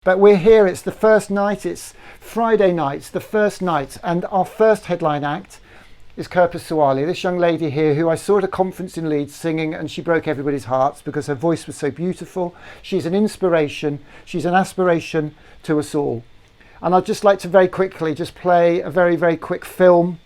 But we're here, it's the first night, it's Friday night, it's the first night, and our first headline act is Kirpa Suwali, this young lady here who I saw at a conference in Leeds singing, and she broke everybody's hearts because her voice was so beautiful. She's an inspiration, she's an aspiration to us all. And I'd just like to very quickly just play a very, very quick film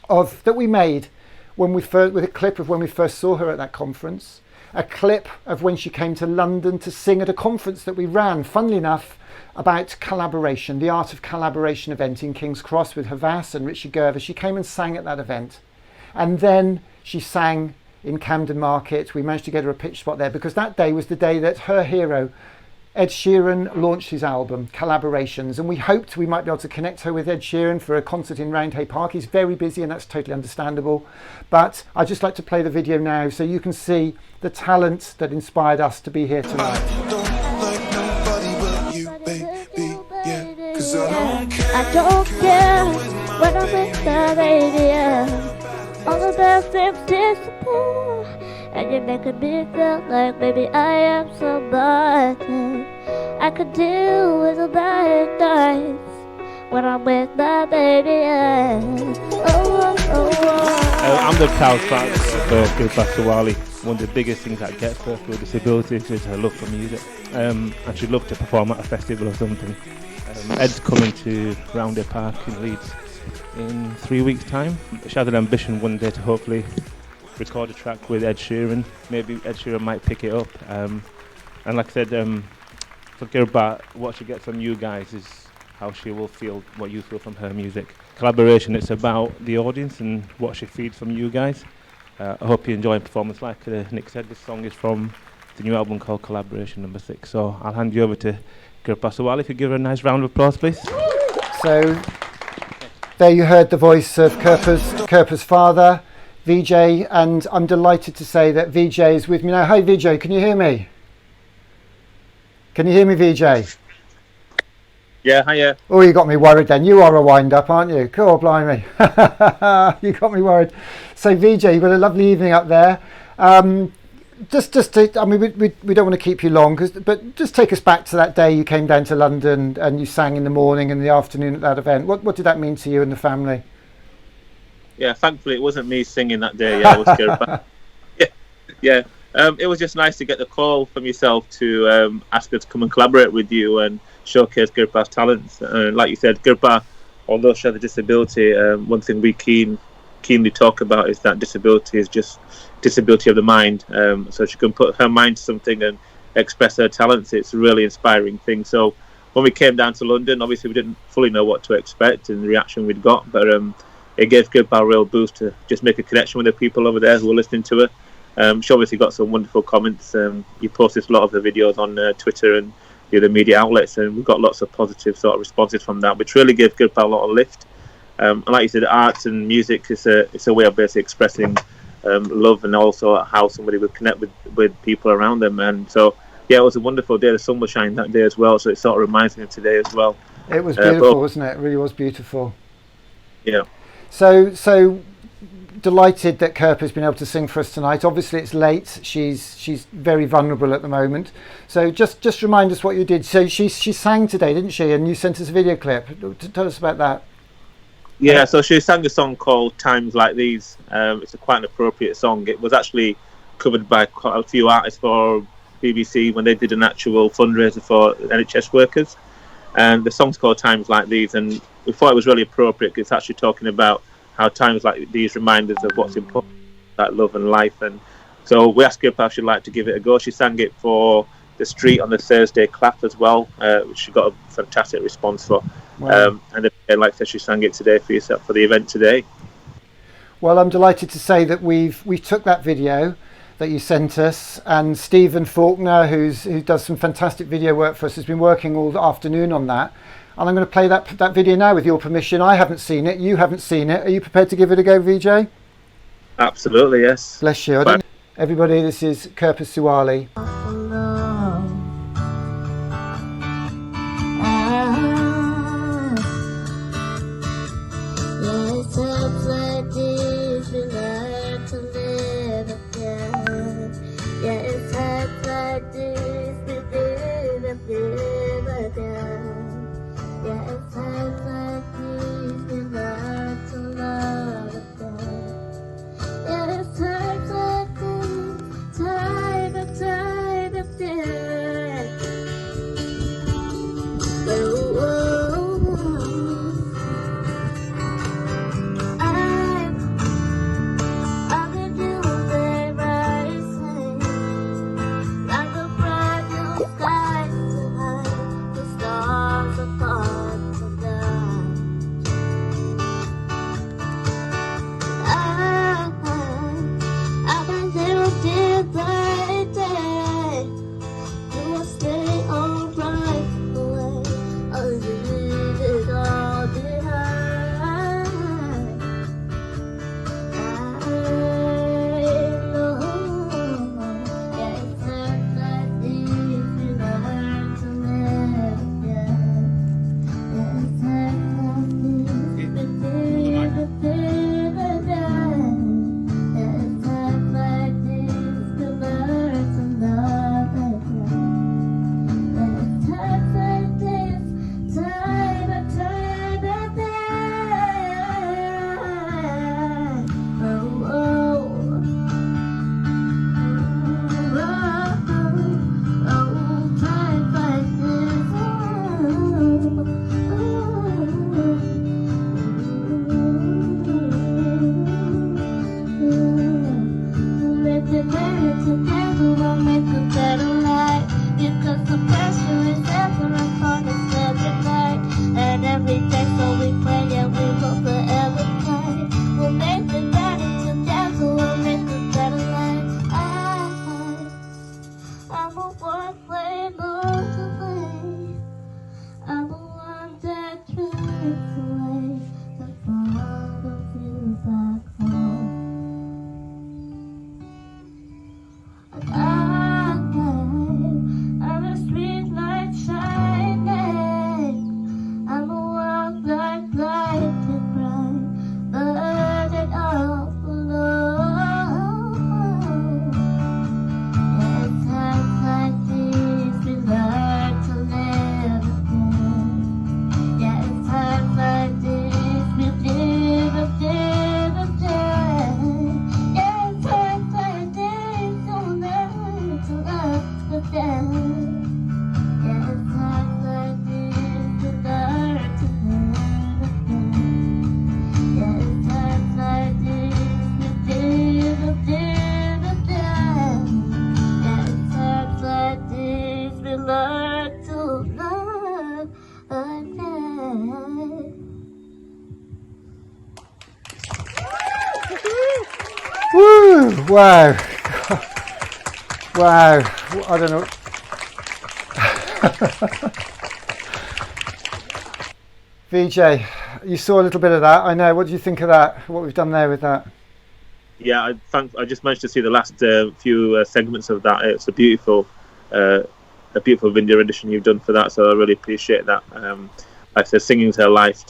that we made when with a clip of when we first saw her at that conference. A clip of when she came to London to sing at a conference that we ran, funnily enough, about collaboration, the Art of Collaboration event in King's Cross with Havas and Richard Gervais. She came and sang at that event. And then she sang in Camden Market. We managed to get her a pitch spot there because that day was the day that her hero, Ed Sheeran, launched his album, Collaborations. And we hoped we might be able to connect her with Ed Sheeran for a concert in Roundhay Park. He's very busy and that's totally understandable. But I'd just like to play the video now so you can see the talent that inspired us to be here tonight. I don't care when I'm with the radio. All the bad things disappear, and you're making me feel like maybe I am somebody. I could deal with the bad nights when I'm with my baby. I'm the proud father for Kirpa Suwali. One of the biggest things that gets her through disabilities is her love for music, and she'd love to perform at a festival or something. Ed's coming to Roundhay Park in Leeds in 3 weeks' time. She has an ambition one day to hopefully record a track with Ed Sheeran. Maybe Ed Sheeran might pick it up. And like I said, for Kirpa, what she gets from you guys is how she will feel what you feel from her music. Collaboration, it's about the audience and what she feeds from you guys. I hope you enjoy a performance. Like Nick said, this song is from the new album called Collaboration #6. So I'll hand you over to Kirpa Suwali. If you give her a nice round of applause, please. So there you heard the voice of Kirpa's father, VJ, and I'm delighted to say that VJ is with me now. Hi VJ, can you hear me? Can you hear me, VJ? Yeah, hiya. Oh, you got me worried then. You are a wind-up, aren't you? Cool, blimey. You got me worried. So VJ, you've got a lovely evening up there. Just to, I mean, we don't want to keep you long, but just take us back to that day you came down to London and you sang in the morning and the afternoon at that event. What did that mean to you and the family? Yeah, thankfully it wasn't me singing that day. Yeah, it was Kirpa. Yeah. It was just nice to get the call from yourself to ask her to come and collaborate with you and showcase Kirpa's talents. Like you said, Kirpa, although she has a disability, one thing we keenly talk about is that disability is just disability of the mind. So she can put her mind to something and express her talents. It's a really inspiring thing. So when we came down to London, obviously we didn't fully know what to expect and the reaction we'd got, but it gave Kirpa a real boost to just make a connection with the people over there who were listening to her. She obviously got some wonderful comments. You posted a lot of the videos on Twitter and the other media outlets, and we got lots of positive sort of responses from that, which really gave Kirpa a lot of lift. And like you said, arts and music is a way of basically expressing love, and also how somebody would connect with people around them. And so, yeah, it was a wonderful day. The sun was shining that day as well, so it sort of reminds me of today as well. It was beautiful, wasn't it? It really was beautiful. Yeah. So delighted that Kirpa's been able to sing for us tonight. Obviously it's late. She's very vulnerable at the moment. So just remind us what you did. So she sang today, didn't she? And you sent us a video clip. Tell us about that. Yeah, so she sang a song called Times Like These. It's quite an appropriate song. It was actually covered by quite a few artists for BBC when they did an actual fundraiser for NHS workers. And the song's called Times Like These, and we thought it was really appropriate because it's actually talking about how times like these remind us of what's important, like love and life. And so we asked Kirpa if she'd like to give it a go. She sang it for the street on the Thursday clap as well, which she got a fantastic response for. Wow. And then, like I said, she sang it today for yourself for the event today. Well, I'm delighted to say that we took that video that you sent us, and Stephen Faulkner, who does some fantastic video work for us, has been working all the afternoon on that. And I'm going to play that video now with your permission. I haven't seen it. You haven't seen it. Are you prepared to give it a go, VJ? Absolutely, yes. Bless you. Everybody, this is Kirpa Suwali. Yeah, it's times like this we live again. Wow. Wow. I don't know. VJ, you saw a little bit of that. I know. What do you think of that? What we've done there with that? Yeah, I just managed to see the last few segments of that. It's a beautiful video edition you've done for that. So I really appreciate that. Like I said, singing's her life.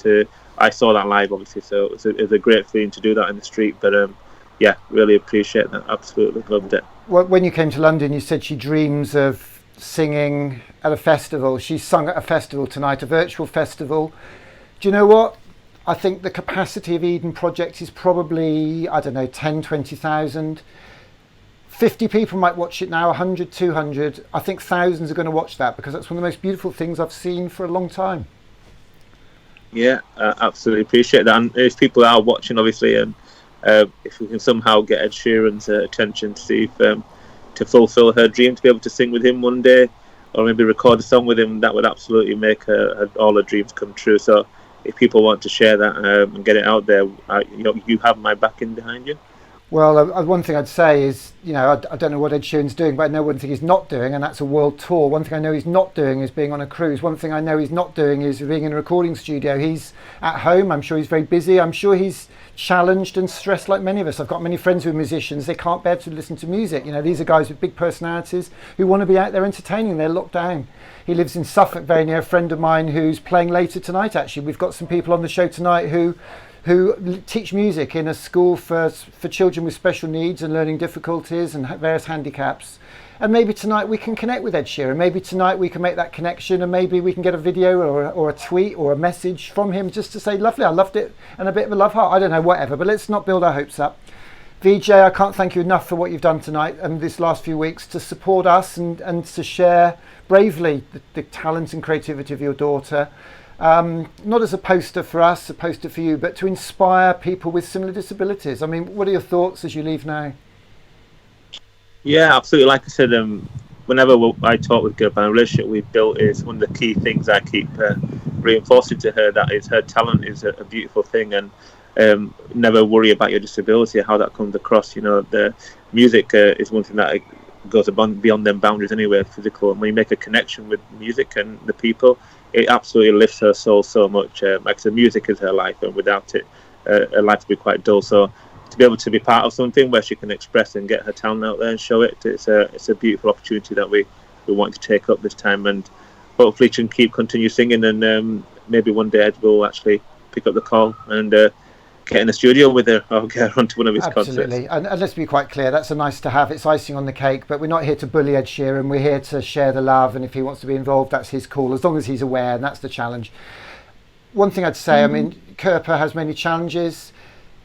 I saw that live, obviously, so it was a great feeling to do that in the street. But yeah, really appreciate that. Absolutely loved it. When you came to London, you said she dreams of singing at a festival. She's sung at a festival tonight, a virtual festival. Do you know what? I think the capacity of Eden Project is probably, I don't know, 10, 20,000. 50 people might watch it now, 100, 200. I think thousands are going to watch that because that's one of the most beautiful things I've seen for a long time. Yeah, absolutely appreciate that. And if people are watching, obviously, and if we can somehow get Ed Sheeran's attention to see if to fulfill her dream to be able to sing with him one day, or maybe record a song with him, that would absolutely make all her dreams come true. So if people want to share that and get it out there, you have my backing behind you. Well, one thing I'd say is, I don't know what Ed Sheeran's doing, but I know one thing he's not doing, and that's a world tour. One thing I know he's not doing is being on a cruise. One thing I know he's not doing is being in a recording studio. He's at home. I'm sure he's very busy. I'm sure he's challenged and stressed like many of us. I've got many friends who are musicians. They can't bear to listen to music. These are guys with big personalities who want to be out there entertaining. They're locked down. He lives in Suffolk, very near a friend of mine who's playing later tonight, actually. We've got some people on the show tonight who teach music in a school for children with special needs and learning difficulties and various handicaps. And maybe tonight we can connect with Ed Sheeran. Maybe tonight we can make that connection, and maybe we can get a video or a tweet or a message from him just to say, lovely, I loved it, and a bit of a love heart. I don't know, whatever, but let's not build our hopes up. VJ, I can't thank you enough for what you've done tonight and this last few weeks to support us and to share bravely the talent and creativity of your daughter. Not as a poster for us, a poster for you, but to inspire people with similar disabilities. I mean, what are your thoughts as you leave now? Yeah, absolutely. Like I said, whenever I talk with Kirpa, the relationship we've built is one of the key things I keep reinforcing to her, that is her talent is a beautiful thing, and never worry about your disability, how that comes across. The music is one thing that goes beyond them boundaries anyway, physical. And when you make a connection with music and the people, it absolutely lifts her soul so much. Like I said, music is her life, and without it, her life would be quite dull. So to be able to be part of something where she can express and get her talent out there and show it, it's a beautiful opportunity that we want to take up this time, and hopefully she can continue singing, and maybe one day Ed will actually pick up the call and get in the studio with her or get her onto one of his concerts. Absolutely, and let's be quite clear, that's a nice to have, it's icing on the cake, but we're not here to bully Ed Sheeran, we're here to share the love, and if he wants to be involved, that's his call, as long as he's aware, and that's the challenge. One thing I'd say, I mean, Kirpa has many challenges,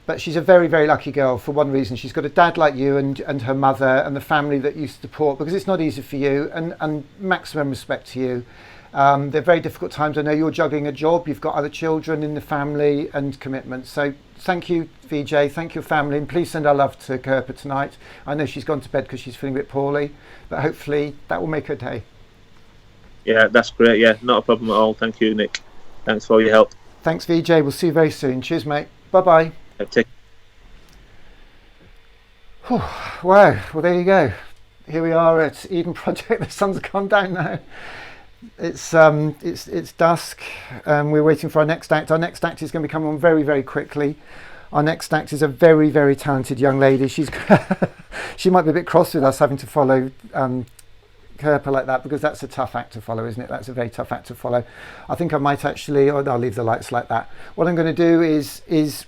but she's a very, very lucky girl for one reason. She's got a dad like you and her mother and the family that you support, because it's not easy for you, and maximum respect to you. They're very difficult times. I know you're juggling a job, you've got other children in the family and commitments. So thank you, VJ, thank your family, and please send our love to Kirpa tonight. I know she's gone to bed because she's feeling a bit poorly, but hopefully that will make her day. Yeah, that's great. Yeah, not a problem at all. Thank you, Nick. Thanks for all your help. Thanks, VJ. We'll see you very soon. Cheers, mate. Bye-bye. Wow, well there you go. Here we are at Eden Project. The sun's gone down now. It's dusk. We're waiting for our next act. Our next act is going to be coming on very, very quickly. Our next act is a very, very talented young lady. She might be a bit cross with us having to follow Kirpa like that, because that's a tough act to follow, isn't it? That's a very tough act to follow. I think I might actually, I'll leave the lights like that. What I'm going to do is